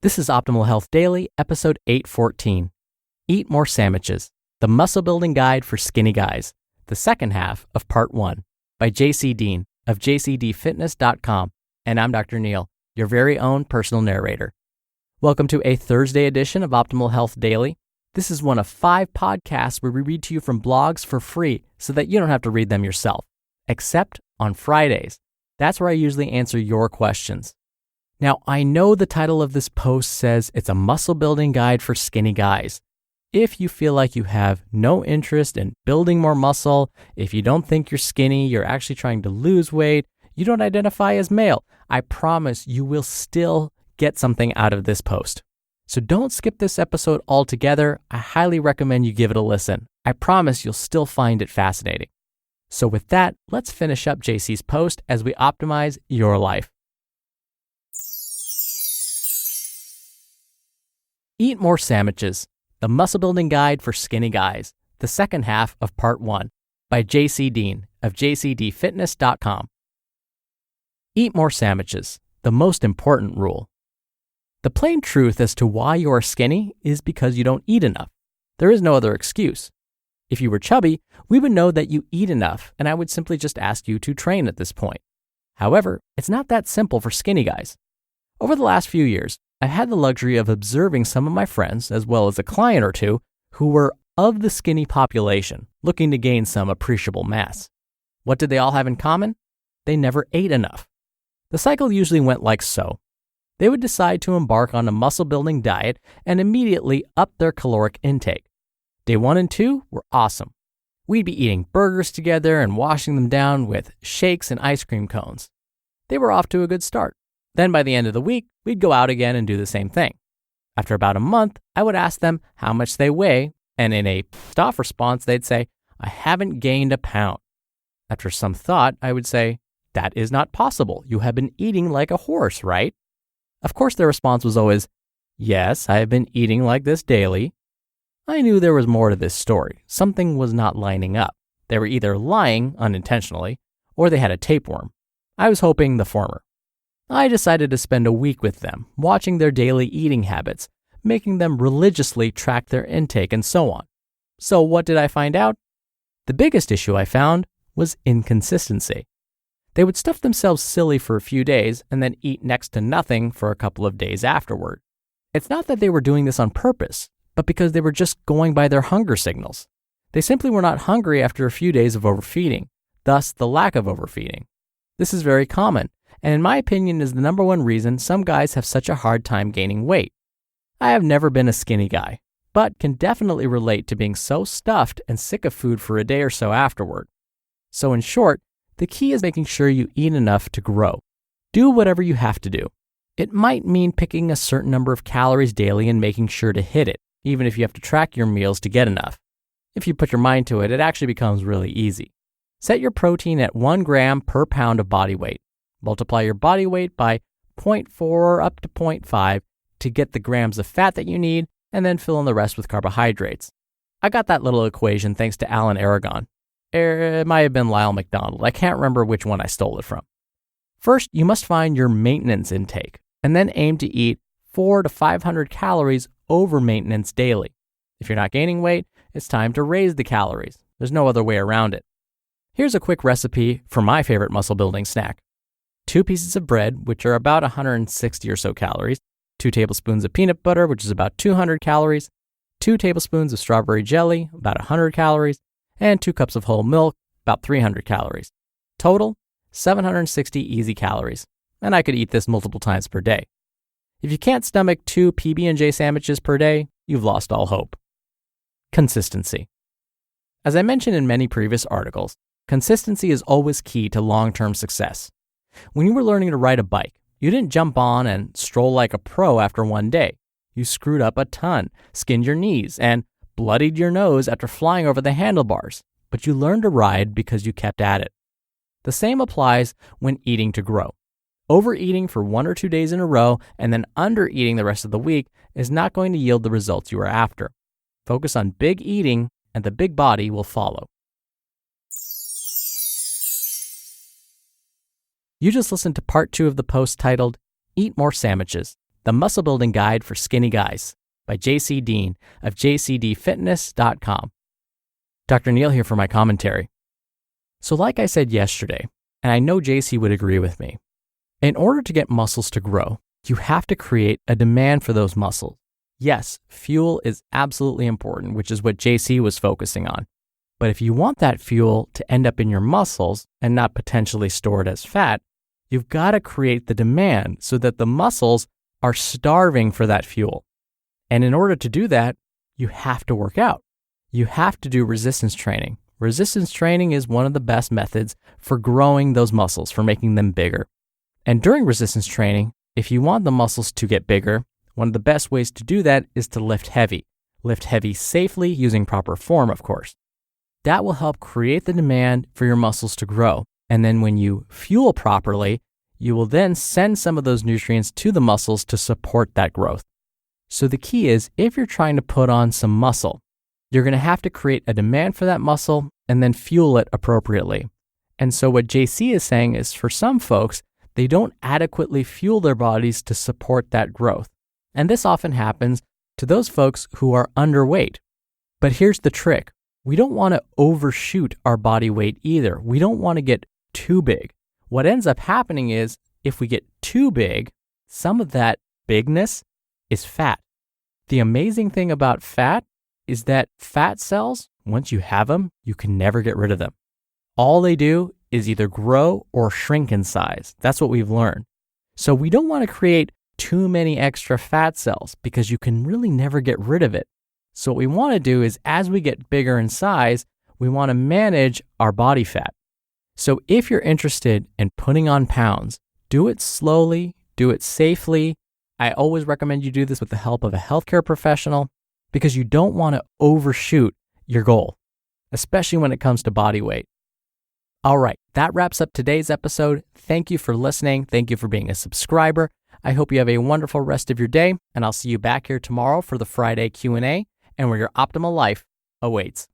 This is Optimal Health Daily, episode 814. Eat More Sammiches, the muscle building guide for skinny guys. The second half of part 1 by Deen of jcdfitness.com. And I'm Dr. Neil, your very own personal narrator. Welcome to a Thursday edition of Optimal Health Daily. This is one of 5 podcasts where we read to you from blogs for free so that you don't have to read them yourself, except on Fridays. That's where I usually answer your questions. Now, I know the title of this post says it's a muscle building guide for skinny guys. If you feel like you have no interest in building more muscle, if you don't think you're skinny, you're actually trying to lose weight, you don't identify as male, I promise you will still get something out of this post. So don't skip this episode altogether. I highly recommend you give it a listen. I promise you'll still find it fascinating. So with that, let's finish up JC's post as we optimize your life. Eat More Sammiches, the muscle building guide for skinny guys. The second half of part 1 by Deen of jcdfitness.com. Eat more sammiches, the most important rule. The plain truth as to why you are skinny is because you don't eat enough. There is no other excuse. If you were chubby, we would know that you eat enough, and I would simply just ask you to train at this point. However, it's not that simple for skinny guys. Over the last few years, I've had the luxury of observing some of my friends, as well as a client or two, who were of the skinny population, looking to gain some appreciable mass. What did they all have in common? They never ate enough. The cycle usually went like so. They would decide to embark on a muscle-building diet and immediately up their caloric intake. Day 1 and 2 were awesome. We'd be eating burgers together and washing them down with shakes and ice cream cones. They were off to a good start. Then by the end of the week, we'd go out again and do the same thing. After about a month, I would ask them how much they weigh, and in a pissed-off response, they'd say, "I haven't gained a pound." After some thought, I would say, "That is not possible. You have been eating like a horse, right?" Of course, their response was always, "Yes, I have been eating like this daily." I knew there was more to this story. Something was not lining up. They were either lying unintentionally, or they had a tapeworm. I was hoping the former. I decided to spend a week with them, watching their daily eating habits, making them religiously track their intake and so on. So what did I find out? The biggest issue I found was inconsistency. They would stuff themselves silly for a few days and then eat next to nothing for a couple of days afterward. It's not that they were doing this on purpose, but because they were just going by their hunger signals. They simply were not hungry after a few days of overfeeding, thus the lack of overfeeding. This is very common, and in my opinion is the number one reason some guys have such a hard time gaining weight. I have never been a skinny guy, but can definitely relate to being so stuffed and sick of food for a day or so afterward. So in short, the key is making sure you eat enough to grow. Do whatever you have to do. It might mean picking a certain number of calories daily and making sure to hit it, even if you have to track your meals to get enough. If you put your mind to it, it actually becomes really easy. Set your protein at 1 gram per pound of body weight. Multiply your body weight by 0.4 up to 0.5 to get the grams of fat that you need, and then fill in the rest with carbohydrates. I got that little equation thanks to Alan Aragon. It might have been Lyle McDonald. I can't remember which one I stole it from. First, you must find your maintenance intake, and then aim to eat 400 to 500 calories over maintenance daily. If you're not gaining weight, it's time to raise the calories. There's no other way around it. Here's a quick recipe for my favorite muscle building snack. 2 pieces of bread, which are about 160 or so calories, 2 tablespoons of peanut butter, which is about 200 calories, 2 tablespoons of strawberry jelly, about 100 calories, and 2 cups of whole milk, about 300 calories. Total, 760 easy calories, and I could eat this multiple times per day. If you can't stomach 2 PB&J sandwiches per day, you've lost all hope. Consistency. As I mentioned in many previous articles, consistency is always key to long-term success. When you were learning to ride a bike, you didn't jump on and stroll like a pro after one day. You screwed up a ton, skinned your knees, and bloodied your nose after flying over the handlebars, but you learned to ride because you kept at it. The same applies when eating to grow. Overeating for 1 or 2 days in a row and then undereating the rest of the week is not going to yield the results you are after. Focus on big eating and the big body will follow. You just listened to part 2 of the post titled, Eat More Sammiches, The Muscle Building Guide for Skinny Guys by JC Deen of jcdfitness.com. Dr. Neal here for my commentary. So like I said yesterday, and I know JC would agree with me, in order to get muscles to grow, you have to create a demand for those muscles. Yes, fuel is absolutely important, which is what JC was focusing on. But if you want that fuel to end up in your muscles and not potentially stored as fat, you've got to create the demand so that the muscles are starving for that fuel. And in order to do that, you have to work out. You have to do resistance training. Resistance training is one of the best methods for growing those muscles, for making them bigger. And during resistance training, if you want the muscles to get bigger, one of the best ways to do that is to lift heavy. Lift heavy safely using proper form, of course. That will help create the demand for your muscles to grow. And then when you fuel properly, you will then send some of those nutrients to the muscles to support that growth. So the key is, if you're trying to put on some muscle, you're going to have to create a demand for that muscle and then fuel it appropriately. And so what JC is saying is, for some folks, they don't adequately fuel their bodies to support that growth. And this often happens to those folks who are underweight. But here's the trick. We don't want to overshoot our body weight either. We don't want to get too big. What ends up happening is, if we get too big, some of that bigness is fat. The amazing thing about fat is that fat cells, once you have them, you can never get rid of them. All they do is either grow or shrink in size. That's what we've learned. So we don't want to create too many extra fat cells because you can really never get rid of it. So what we want to do is, as we get bigger in size, we want to manage our body fat. So if you're interested in putting on pounds, do it slowly, do it safely. I always recommend you do this with the help of a healthcare professional, because you don't want to overshoot your goal, especially when it comes to body weight. All right, that wraps up today's episode. Thank you for listening. Thank you for being a subscriber. I hope you have a wonderful rest of your day, and I'll see you back here tomorrow for the Friday Q&A and where your optimal life awaits.